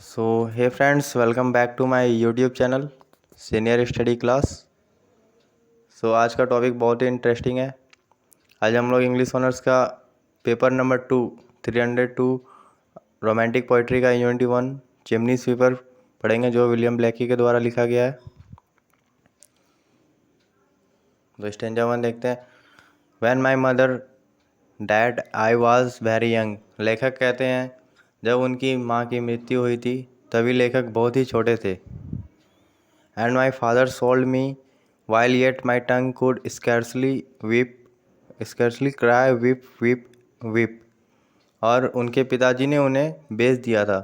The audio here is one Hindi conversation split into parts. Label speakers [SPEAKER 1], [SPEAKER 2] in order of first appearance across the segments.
[SPEAKER 1] So hey friends, welcome back to my YouTube channel senior study class. आज का टॉपिक बहुत ही इंटरेस्टिंग है। आज हम लोग इंग्लिश ऑनर्स का पेपर नंबर 302 रोमांटिक पोइट्री का यूनिट 1 चिमनी स्वीपर पढ़ेंगे, जो विलियम ब्लेकी के द्वारा लिखा गया है। तो स्टेंजा 1 देखते हैं। When my mother dad I was very young. लेखक कहते हैं जब उनकी माँ की मृत्यु हुई थी तभी लेखक बहुत ही छोटे थे। And my father sold me while yet my tongue could scarcely cry whip whip whip. और उनके पिताजी ने उन्हें बेच दिया था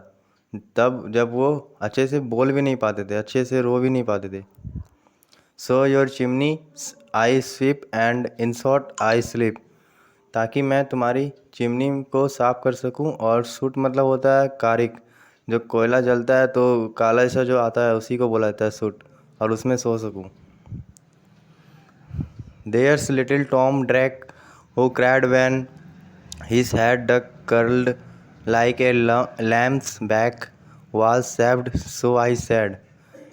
[SPEAKER 1] तब जब वो अच्छे से बोल भी नहीं पाते थे, अच्छे से रो भी नहीं पाते थे। So your chimney I SVEEP and in short I sleep. ताकि मैं तुम्हारी चिमनी को साफ कर सकूं, और सूट मतलब होता है कारिक। जो कोयला जलता है तो काला सा जो आता है उसी को बोला जाता है सूट, और उसमें सो सकूं। There's little Tom Drake who cried when his head curled like a lamb's back was shaved, so I said।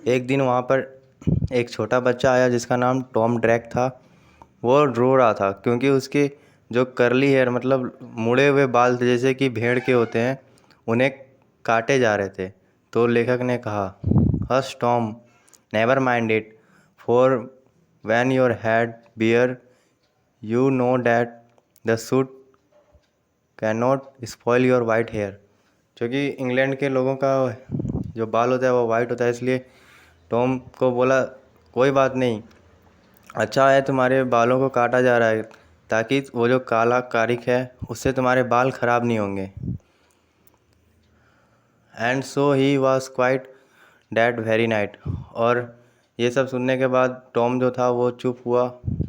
[SPEAKER 1] एक दिन वहाँ पर एक छोटा बच्चा आया जिसका नाम टॉम ड्रैक था। वो रो रहा था क्योंकि उसके जो करली हेयर मतलब मुड़े हुए बाल जैसे कि भेड़ के होते हैं, उन्हें काटे जा रहे थे। तो लेखक ने कहा, hush Tom, never mind it, for when your head bare you know that the suit cannot spoil your white hair। क्योंकि इंग्लैंड के लोगों का जो बाल होता है वो वाइट होता है, इसलिए टॉम को बोला कोई बात नहीं, अच्छा है तुम्हारे बालों को काटा जा रहा है ताकि वो जो काला कारिक है उससे तुम्हारे बाल ख़राब नहीं होंगे। And so he was quite that very night. और ये सब सुनने के बाद टॉम जो था वो चुप हुआ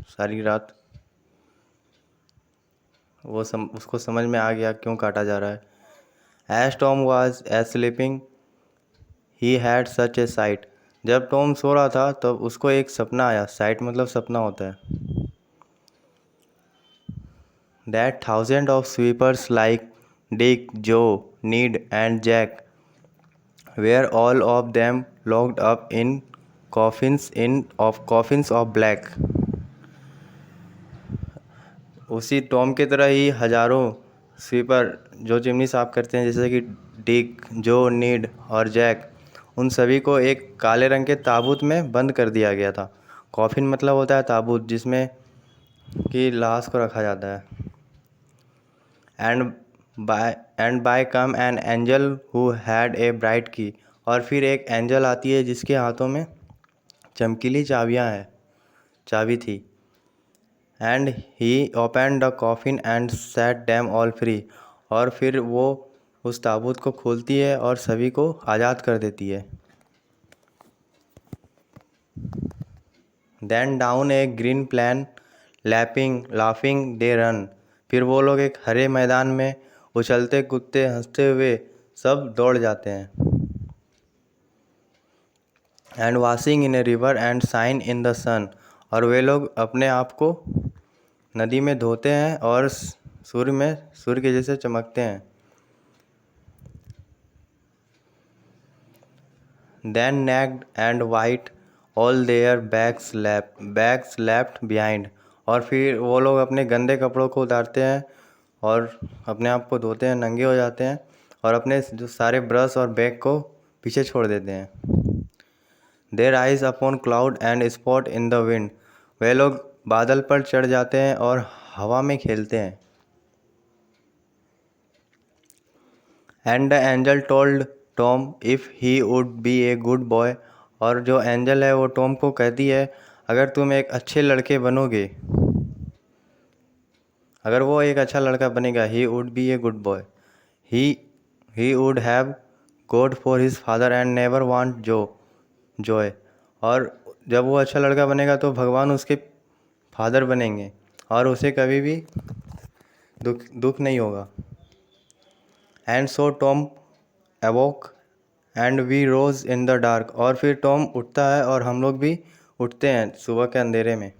[SPEAKER 1] सारी रात। उसको समझ में आ गया क्यों काटा जा रहा है। As Tom was as sleeping he had such a sight. जब टॉम सो रहा था तब उसको एक सपना आया। साइट मतलब सपना होता है। That thousand of sweepers like Dick, Joe, Ned and Jack were all of them locked up in coffins of black। उसी टॉम की तरह ही हजारों स्वीपर जो चिमनी साफ करते हैं, जैसे कि डिक, जो, नीड और जैक, उन सभी को एक काले रंग के ताबूत में बंद कर दिया गया था। कॉफिन मतलब होता है ताबूत जिसमें कि लाश को रखा जाता है। And by come an angel who had a bright key. और फिर एक एंजल आती है जिसके हाथों में चमकीली चाबी थी। And he open the coffin and set them all free. और फिर वो उस ताबूत को खोलती है और सभी को आज़ाद कर देती है। Then down a green plan laughing they run. फिर वो लोग एक हरे मैदान में उछलते कूदते हंसते हुए सब दौड़ जाते हैं। And washing in a river and shine in the sun. और वे लोग अपने आप को नदी में धोते हैं और सूर्य के जैसे चमकते हैं। Then naked and white all their bags left behind. और फिर वो लोग अपने गंदे कपड़ों को उतारते हैं और अपने आप को धोते हैं, नंगे हो जाते हैं और अपने जो सारे ब्रश और बैग को पीछे छोड़ देते हैं। They rise upon cloud and sport in the wind. वे लोग बादल पर चढ़ जाते हैं और हवा में खेलते हैं। And the angel told Tom if he would be a good boy. और जो एंजल है वो टॉम को कहती है अगर तुम एक अच्छे लड़के बनोगे, अगर वो एक अच्छा लड़का बनेगा, he would be a good boy, he would have got for his father and never want Joy. और जब वो अच्छा लड़का बनेगा तो भगवान उसके फादर बनेंगे और उसे कभी भी दुख नहीं होगा। And so Tom awoke and we rose in the dark. और फिर टॉम उठता है और हम लोग भी उठते हैं सुबह के अंधेरे में।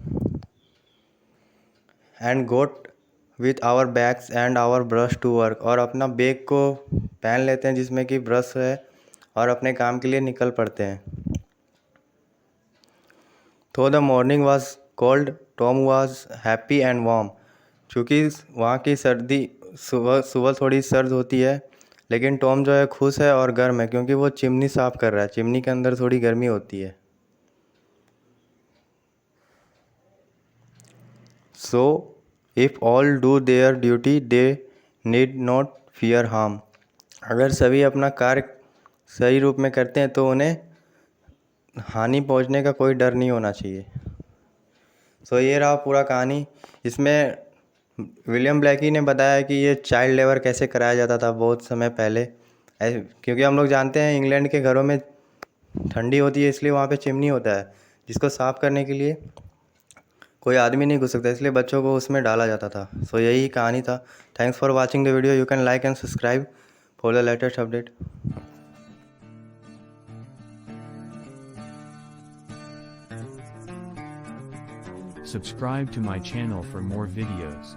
[SPEAKER 1] And got with our bags and our brush to work. और अपना बैग को पहन लेते हैं जिसमें कि ब्रश है और अपने काम के लिए निकल पड़ते हैं। तो the morning was cold, Tom was happy and warm. चूँकि वहाँ की सर्दी सुबह सुबह थोड़ी सर्द होती है, लेकिन टॉम जो है खुश है और गर्म है, क्योंकि वो चिमनी साफ़ कर रहा है। चिमनी के अंदर थोड़ी गर्मी होती है। So if all do their duty they need not fear harm. अगर सभी अपना कार्य सही रूप में करते हैं तो उन्हें हानि पहुंचने का कोई डर नहीं होना चाहिए। सो ये रहा पूरा कहानी। इसमें विलियम ब्लैकी ने बताया कि ये चाइल्ड लेबर कैसे कराया जाता था बहुत समय पहले। क्योंकि हम लोग जानते हैं इंग्लैंड के घरों में ठंडी होती है, इसलिए वहाँ पे चिमनी होता है जिसको साफ़ करने के लिए कोई आदमी नहीं घुस सकता, इसलिए बच्चों को उसमें डाला जाता था। सो यही कहानी था। Thanks for watching the video. You can like and subscribe for the latest update.
[SPEAKER 2] Subscribe to my channel for more videos.